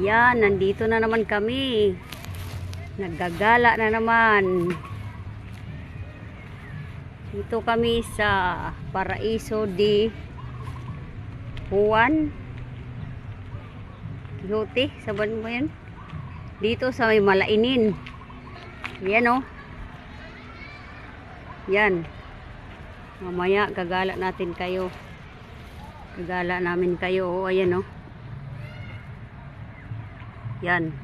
Yan, nandito na naman kami. Naggagala na naman. Dito kami sa Paraiso de Juan Quijote, saban mo yan? Dito sa may Malainin. Yan o. Yan. Mamaya gagala natin kayo. Gagala namin kayo. O, ayan o. Yan.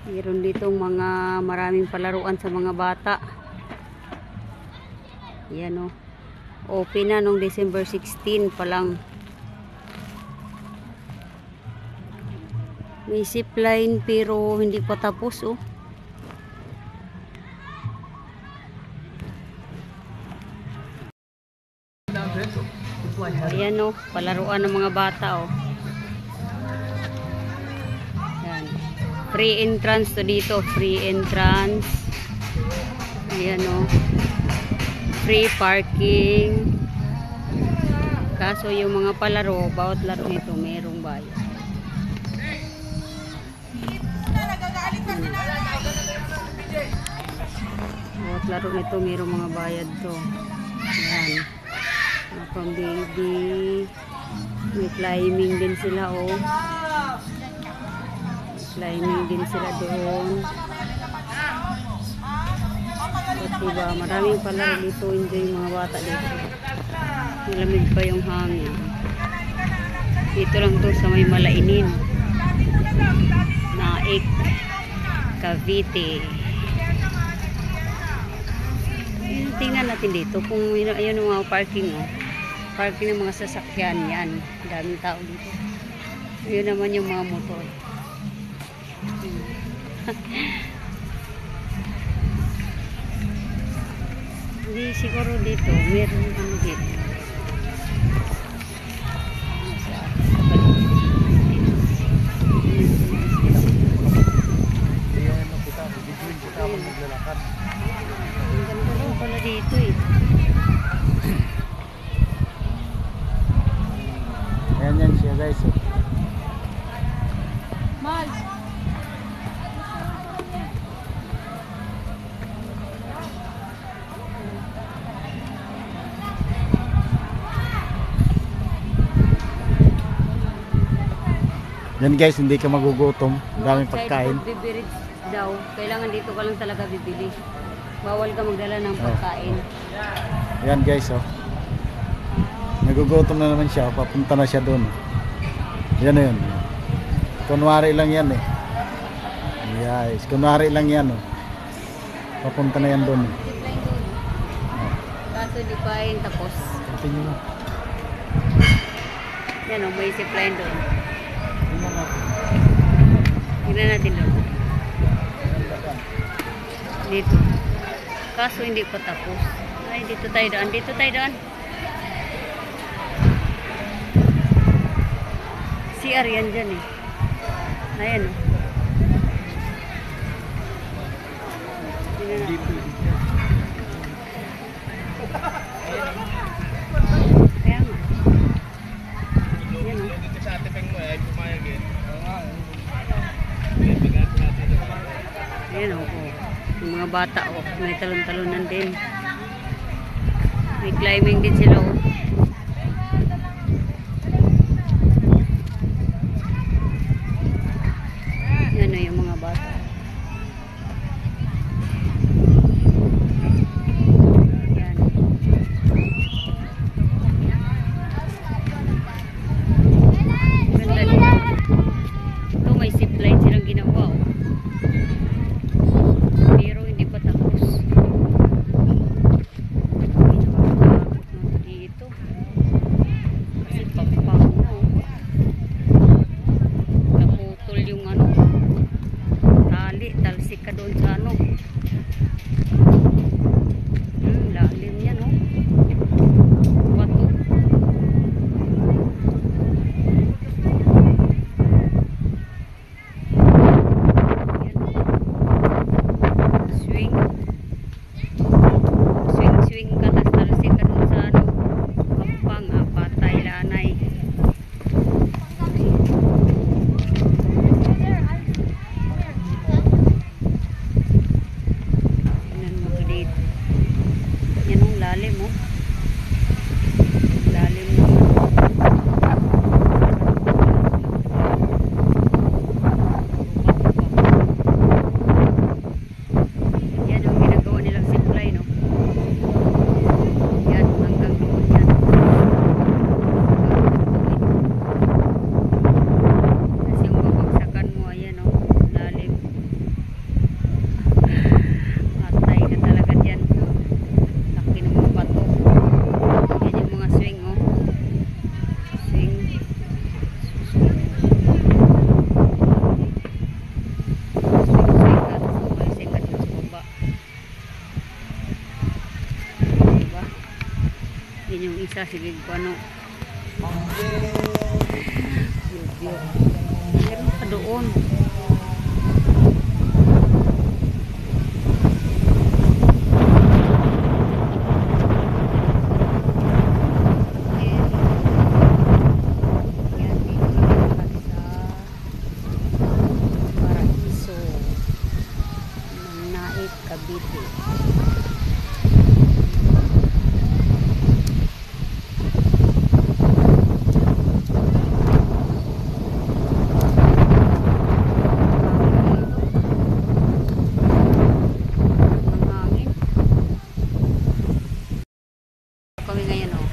Meron ditong mga maraming palaruan sa mga bata. Yan o. Open na nung December 16 pa lang. May zipline pero hindi pa tapos oh. Ayan oh, palaruan ng mga bata oh. Ayan. Free entrance to dito, free entrance. Ayan oh. Free parking. Kaso yung mga palaro, bawat laro nito mayroong bayad. Bawat laro nito mayroong mga bayad to. Ayan. Mga pang baby. May climbing din sila oh. Climbing din sila doon. At diba, maraming palaro dito. Enjoy yung mga bata dito. Malamig pa yung hangin. Dito lang to sa may Malainin. Naik, Cavite. Tingnan natin dito kung ayun ang mga parking oh. Parking ng mga sasakyan yan. Daming tao dito. Ayun naman yung mga motor. Hindi siguro dito. Meron ano dito. Ang ganda lang pala dito eh. Ayan yan siya guys. Mal. Yan guys, hindi ka magugutom. Daming pagkain. Bibili daw. Kailangan dito ka lang talaga bibili. Bawal ka magdala ng pagkain. Yan guys oh. Nagugutom na naman siya. Papunta na siya doon. Yan na yun. Kunwari lang yan eh. Guys, kunwari lang yan oh. Papunta na yan doon. Kaso di pa yun tapos. Tingnan mo. Yan oh, may zipline doon. Tingnan natin doon. Dito. Kaso hindi pa tapos. Ay, dito tayo doon. Dito tayo doon. CR yan dyan eh. Ayan oh. Tingnan natin. Kaya nga. Yan oh. Ayan o, yung mga bata o, may talon-talonan din. May climbing din sila o. Yan o yung mga bata. Yan. Ganda dito. Ito may zipline silang ginawa o. Pero hindi pa tapos. Dito. yung isa, sige ko ano. Video. Meron pa doon. Yan, dito lang kami sa Paraiso. Manait, Cavite. Kami ngayon, oh.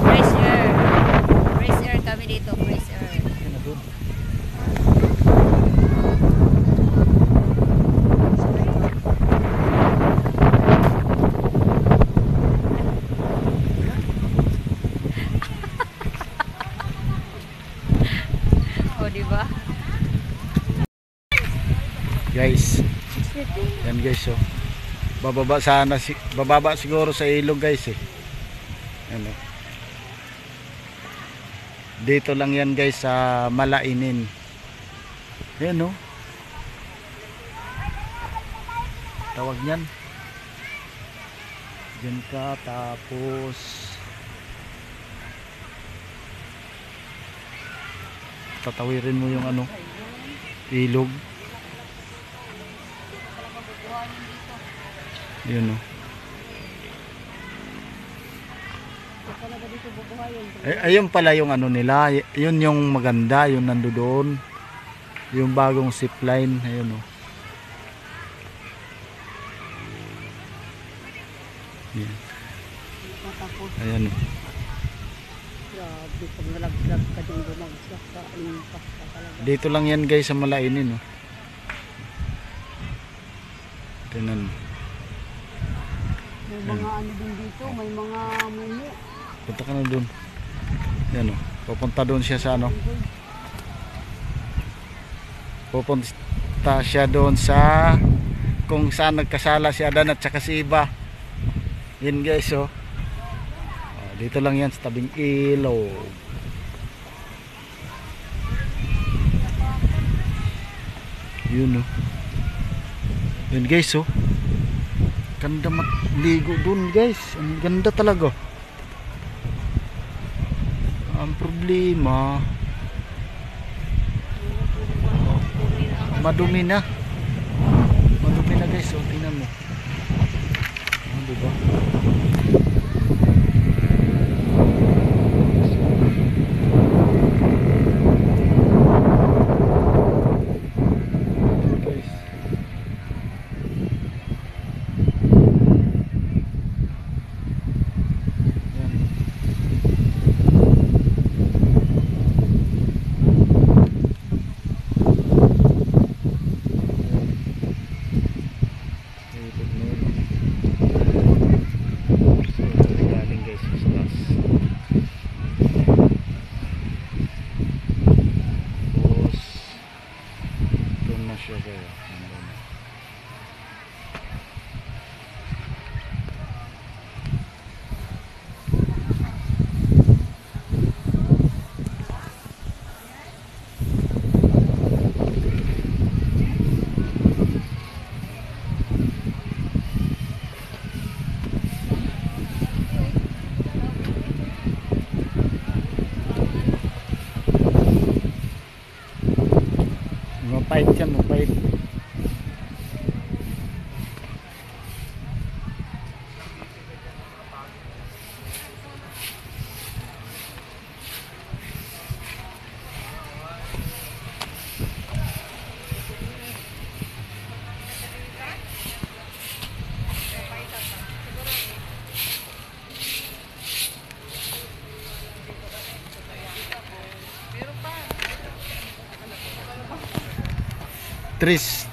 Fresh air. Fresh air kami dito, fresh air. Yan na doon. Oh, di ba? Guys, yan guys, oh. Bababa sana bababa siguro sa ilog guys eh. Ano? Dito lang yan guys sa Malainin. Yan oh. Tawag niyan. Diyan ka tapos tatawirin mo yung ano, ilog. Yun o. Ayun pala yung ano nila. Yun yung maganda. Yung nandoon. Yung bagong zipline. Ayun o. Yan. Ayan o. Grabe, pag nalaglag ka din bumagsak ka, impas ka talaga. Dito lang yan guys sa Malainin o. Tinan mo. May mga ano din dito, may mga mumu. Punta ka na doon. Yan o. Pupunta doon siya sa ano. Pupunta siya doon sa kung saan nagkasala si Adan at saka si Iba. Yan guys o. Dito lang yan sa tabing ilog. Yun o. Yan guys o. Ganda matligo dun guys. Ang ganda talaga. Ang problema madumi na. Madumi na guys. O tingnan mo. Diba? Mapait yan, mapait.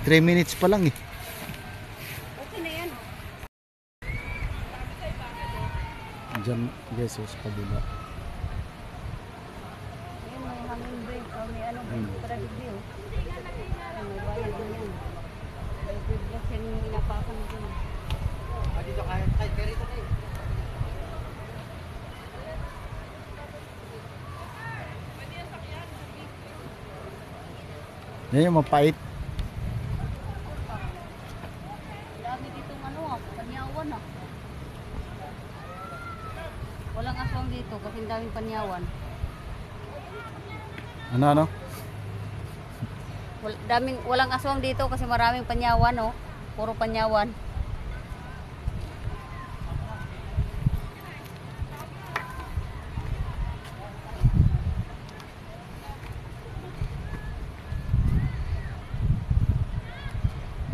Three minutes pa lang eh. Okay na yan. Diyan guys, sa kabila. Yan, may hanging break. May ano, break review. May bayad din yan. May break yan yung inapakan dun. Yan yung mapait. Dami ditong ano ah, panyawan ah. Walang aswang dito kasi ang daming panyawan. Ano? Walang aswang dito kasi maraming panyawan oh. Puro panyawan.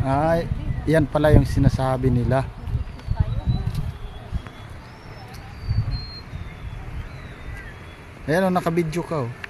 Ay, yan pala yung sinasabi nila. Ayan o, nakabidyo ka oh.